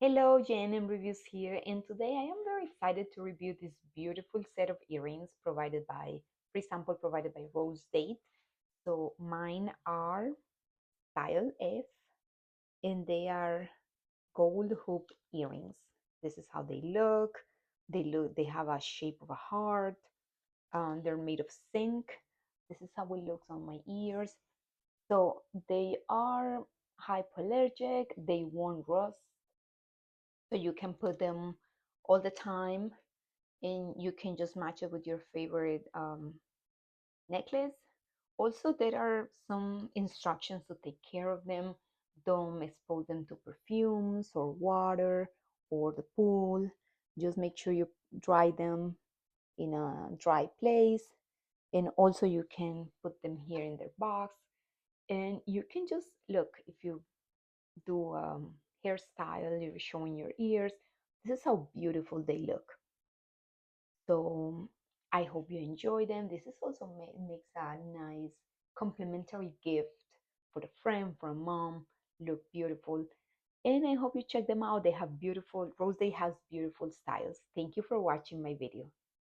Hello, Jen and Reviews here, and today I am very excited to review this beautiful set of earrings free sample provided by Rosedate. So mine are style F, and they are gold hoop earrings. This is how they look. They have a shape of a heart. They're made of zinc. This is how it looks on my ears. So they are hypoallergic. They won't rust, so you can put them all the time and you can just match it with your favorite necklace. Also, there are some instructions to take care of them. Don't expose them to perfumes or water or the pool. Just make sure you dry them in a dry place. And also, you can put them here in their box. And you can just look, if you do hairstyle, you're showing your ears. This is how beautiful they look. So I hope you enjoy them. This is also makes a nice complimentary gift for a friend, for a mom. Look beautiful. And I hope you check them out. They have beautiful, Rose Day has beautiful styles. Thank you for watching my video.